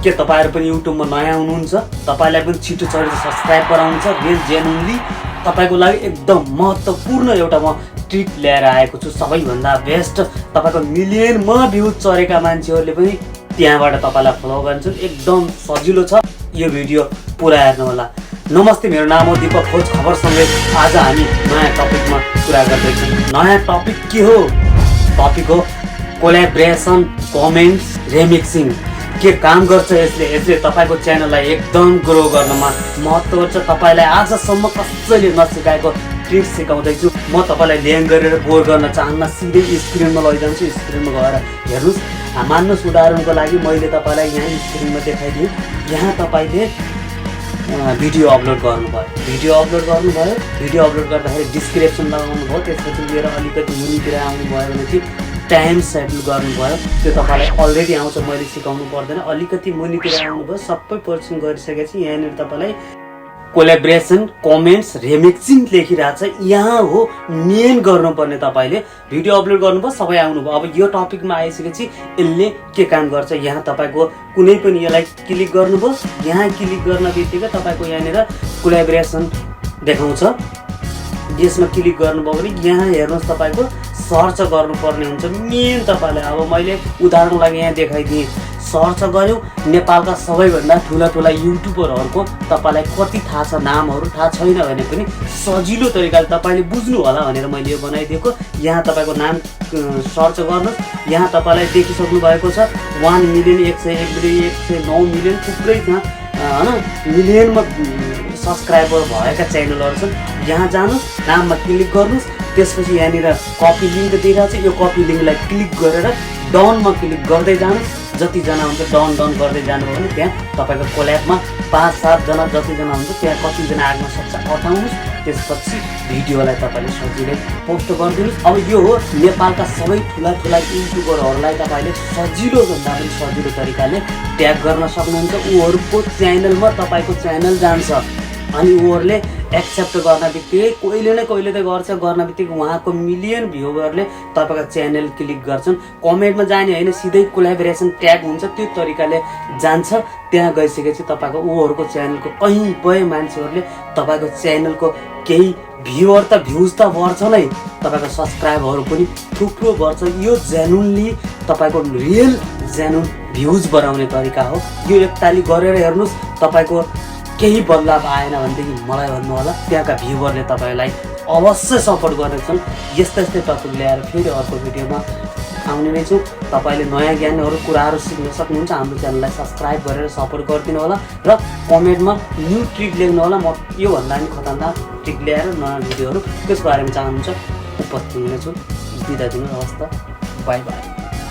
के तपाईहरु पनि युट्युबमा नयाँ हुनुहुन्छ तपाईलाई पनि छिटो छिटो सब्स्क्राइब गराउनु छ बेस जेन्युनली तपाईको लागि एकदम महत्त्वपूर्ण एउटा म ट्रिक ल्याएर आएको छु सबैभन्दा बेस्ट तपाईको मिलियनमा भ्यू चरेका मान्छेहरुले पनि त्यहाँबाट तपाईलाई फलो गर्छन् एकदम सजिलो छ यो भिडियो पुरा हेर्नु होला नमस्ते मेरो नाम हो दीपक खोज खबरसँगै आज हामी नयाँ टपिकमा कुरा गर्दैछौँ नयाँ टपिक के हो टपिक हो कोल्याब्रेसन कमेन्ट्स रिमिक्सिङ के काम गर्छ यसले तपाईको च्यानललाई एकदम ग्रो गर्नमा महत्त्व छ तपाईलाई आजसम्म कसैले नसिकाएको ट्रिक सिकाउँदैछु म तपाईलाई ल्याङ गरेर बोर गर्न चाहन्न सिधै स्क्रिनमा लैजान्छु स्क्रिनमा गएर हेर्नुस् मान्नुस् उदाहरणको लागि मैले तपाईलाई यहाँ स्क्रिनमा देखाइदिएँ यहाँ तपाईले भिडियो अपलोड गर्नुभयो भिडियो अपलोड गर्दाखेरि डिस्क्रिप्सन लगाउनु भयो त्यसपछि लिएर अलिकति मुनितिर आउनु भयो भने चाहिँ टाइम सेड्युल गर्नुभयो त्यो तपाईलाई अलरेडी आउँछ मैले सिकाउनु पर्दैन अलिकति मुनितिर आउनुभयो सबै पर्सन गरिसकेपछि यहाँनिर तपाईलाई कोल्याब्रेसन कमेन्ट्स रिमिक्सिङ लेखिरहेछ यहाँ हो मेन गर्नुपर्ने तपाईले भिडियो अपलोड गर्नुभयो सबै आउनुभयो अब यो टपिकमा आइसकेपछि यसले के काम गर्छ यहाँ तपाईको कुनै पनि यसलाई क्लिक गर्नुभयो यहाँ क्लिक गर्न बित्तिकै तपाईको यहाँनिर कोल्याब्रेसन देखाउँछ यसमा क्लिक गर्नुभयो भने यहाँ हेर्नुहोस् तपाईको सर्च गर्नुपर्ने हुन्छ मेन तपाईलाई अब मैले उदाहरणको लागि यहाँ देखाइदिएँ सर्च गर्यो नेपालका सबैभन्दा ठुला युट्युबरहरुको तपाईलाई कति थाहा छ नामहरु थाहा छैन भने पनि सजिलो तरिकाले तपाईले बुझ्नु होला भनेर मैले यो बनाइदिएको यहाँ तपाईको नाम सर्च गर्नुस् यहाँ तपाईलाई देखिसक्नु भएको छ 1 मिलियन 109 मिलियन थुप्रै छ हैन मिलियनमा सब्स्क्राइबर भएका च्यानलहरु छन् यहाँ जानुस् नाममा क्लिक गर्नुस् त्यसपछि यहाँनिर कपी लिंक दिइरहेछ यो कपी लिंकलाई क्लिक गरेर डाउनमा क्लिक गर्दै जानुस् जति जना हुन्छ डाउन गर्दै जानुभयो भने त्यहाँ तपाईको कोल्याबमा 5-7 जना जति जना हुन्छ त्यहाँ कति जना आउन सक्छ अटाउनुस् त्यसपछि भिडियोलाई तपाईले सजिलै पोस्ट गरिदिनुस् अब यो हो नेपालका सबै ठुला युट्युबरहरुलाई तपाईले सजिलो भन्दा पनि सजिलो तरिकाले ट्याग गर्न सक्नुहुन्छ उहरुको च्यानलमा तपाईको च्यानल जान्छ अनि उहरुले एक्सेप्ट गर्न बित्तिकै कहिले न कहिले त गर्न बित्तिकै उहाँको मिलियन भ्युअरले तपाईको च्यानल क्लिक गर्छन् कमेन्टमा जाने हैन सिधै कोल्याबोरेसन ट्याग हुन्छ त्यो तरिकाले जान्छ त्यहाँ गइसकेपछि तपाईको उहरुको च्यानलको कहीँबै मान्छेहरुले तपाईको च्यानलको केही भ्युअर त भ्युज त बढ्छ नै तपाईको सब्स्क्राइबरहरु पनि थुप्रो बढ्छ यो जेन्युनली तपाईको रियल जेन्युन भ्युज बढाउने तरिका हो यो एकताली गरेर हेर्नुस् तपाईको केही बदलाव आएन भनेदेखि मलाई भन्नु होला त्यहाँका भ्युअरले तपाईलाई अवश्य सपोर्ट गर्नेछन् यस्तै टपिक ल्याएर फेरि अर्को भिडियोमा आउने नै छु तपाईले नयाँ ज्ञानहरु कुराहरु सिक्न सक्नुहुन्छ हाम्रो च्यानललाई सब्स्क्राइब गरेर सपोर्ट गरिदिनु होला र कमेन्टमा न्यू ट्रिक लेख्नु होला म यो भन्दा नि खतरनाक ट्रिक ल्याएर नयाँ भिडियोहरु त्यस बारेमा चाहनुहुन्छ उपस्थित हुनेछु बिदा दिनु हवस् त बाइ बाइ